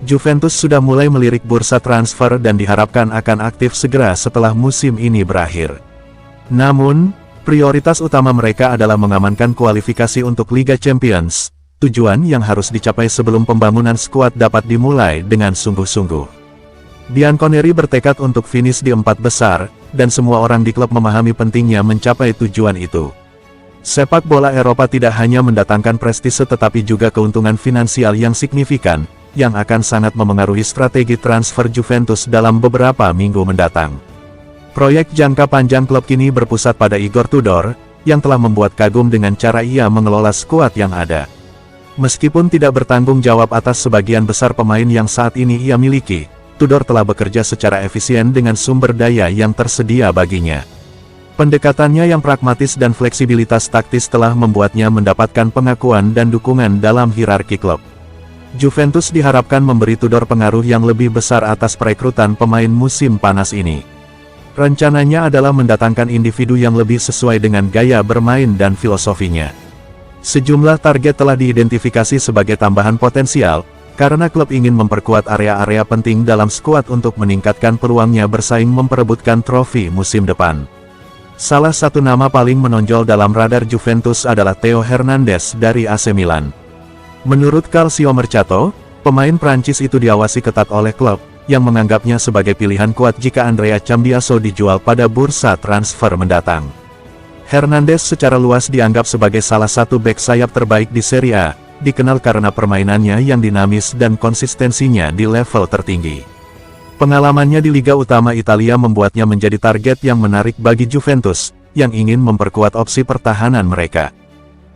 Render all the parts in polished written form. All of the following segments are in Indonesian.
Juventus sudah mulai melirik bursa transfer dan diharapkan akan aktif segera setelah musim ini berakhir. Namun, prioritas utama mereka adalah mengamankan kualifikasi untuk Liga Champions, tujuan yang harus dicapai sebelum pembangunan skuad dapat dimulai dengan sungguh-sungguh. Bianconeri bertekad untuk finish di 4 besar, dan semua orang di klub memahami pentingnya mencapai tujuan itu. Sepak bola Eropa tidak hanya mendatangkan prestise tetapi juga keuntungan finansial yang signifikan, yang akan sangat memengaruhi strategi transfer Juventus dalam beberapa minggu mendatang. Proyek jangka panjang klub kini berpusat pada Igor Tudor, yang telah membuat kagum dengan cara ia mengelola skuad yang ada. Meskipun tidak bertanggung jawab atas sebagian besar pemain yang saat ini ia miliki, Tudor telah bekerja secara efisien dengan sumber daya yang tersedia baginya. Pendekatannya yang pragmatis dan fleksibilitas taktis telah membuatnya mendapatkan pengakuan dan dukungan dalam hierarki klub. Juventus diharapkan memberi Tudor pengaruh yang lebih besar atas perekrutan pemain musim panas ini. Rencananya adalah mendatangkan individu yang lebih sesuai dengan gaya bermain dan filosofinya. Sejumlah target telah diidentifikasi sebagai tambahan potensial, karena klub ingin memperkuat area-area penting dalam skuad untuk meningkatkan peluangnya bersaing memperebutkan trofi musim depan. Salah satu nama paling menonjol dalam radar Juventus adalah Theo Hernandez dari AC Milan. Menurut Calcio Mercato, pemain Prancis itu diawasi ketat oleh klub, yang menganggapnya sebagai pilihan kuat jika Andrea Cambiaso dijual pada bursa transfer mendatang. Hernandez secara luas dianggap sebagai salah satu bek sayap terbaik di Serie A, dikenal karena permainannya yang dinamis dan konsistensinya di level tertinggi. Pengalamannya di Liga Utama Italia membuatnya menjadi target yang menarik bagi Juventus, yang ingin memperkuat opsi pertahanan mereka.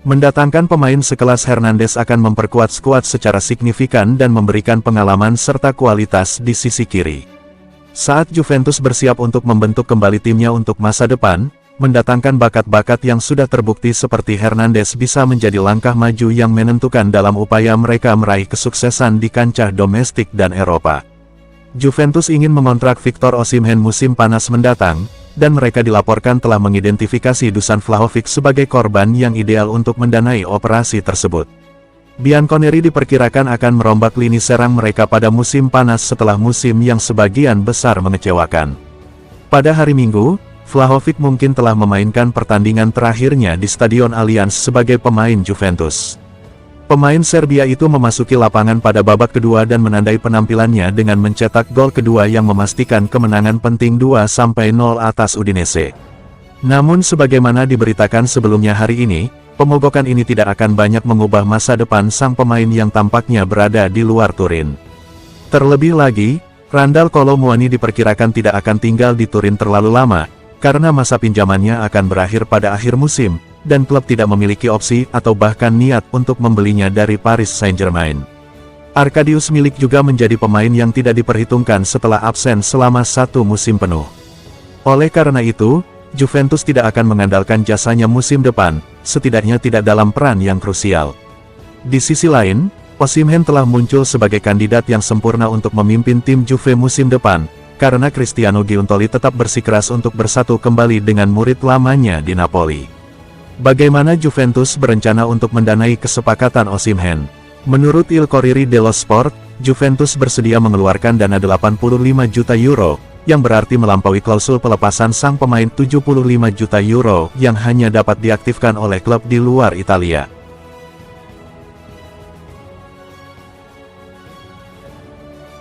Mendatangkan pemain sekelas Hernandez akan memperkuat skuad secara signifikan dan memberikan pengalaman serta kualitas di sisi kiri. Saat Juventus bersiap untuk membentuk kembali timnya untuk masa depan, mendatangkan bakat-bakat yang sudah terbukti seperti Hernandez bisa menjadi langkah maju yang menentukan dalam upaya mereka meraih kesuksesan di kancah domestik dan Eropa. Juventus ingin mengontrak Victor Osimhen musim panas mendatang, dan mereka dilaporkan telah mengidentifikasi Dusan Vlahovic sebagai korban yang ideal untuk mendanai operasi tersebut. Bianconeri diperkirakan akan merombak lini serang mereka pada musim panas setelah musim yang sebagian besar mengecewakan. Pada hari Minggu, Vlahovic mungkin telah memainkan pertandingan terakhirnya di Stadion Allianz sebagai pemain Juventus. Pemain Serbia itu memasuki lapangan pada babak kedua dan menandai penampilannya dengan mencetak gol kedua yang memastikan kemenangan penting 2-0 atas Udinese. Namun sebagaimana diberitakan sebelumnya hari ini, pemogokan ini tidak akan banyak mengubah masa depan sang pemain yang tampaknya berada di luar Turin. Terlebih lagi, Randal Kolo Muani diperkirakan tidak akan tinggal di Turin terlalu lama, karena masa pinjamannya akan berakhir pada akhir musim, dan klub tidak memiliki opsi atau bahkan niat untuk membelinya dari Paris Saint-Germain. Arkadius Milik juga menjadi pemain yang tidak diperhitungkan setelah absen selama 1 musim penuh. Oleh karena itu, Juventus tidak akan mengandalkan jasanya musim depan, setidaknya tidak dalam peran yang krusial. Di sisi lain, Osimhen telah muncul sebagai kandidat yang sempurna untuk memimpin tim Juve musim depan, karena Cristiano Giuntoli tetap bersikeras untuk bersatu kembali dengan murid lamanya di Napoli. Bagaimana Juventus berencana untuk mendanai kesepakatan Osimhen? Menurut Il Corriere dello Sport, Juventus bersedia mengeluarkan dana 85 juta euro, yang berarti melampaui klausul pelepasan sang pemain 75 juta euro yang hanya dapat diaktifkan oleh klub di luar Italia.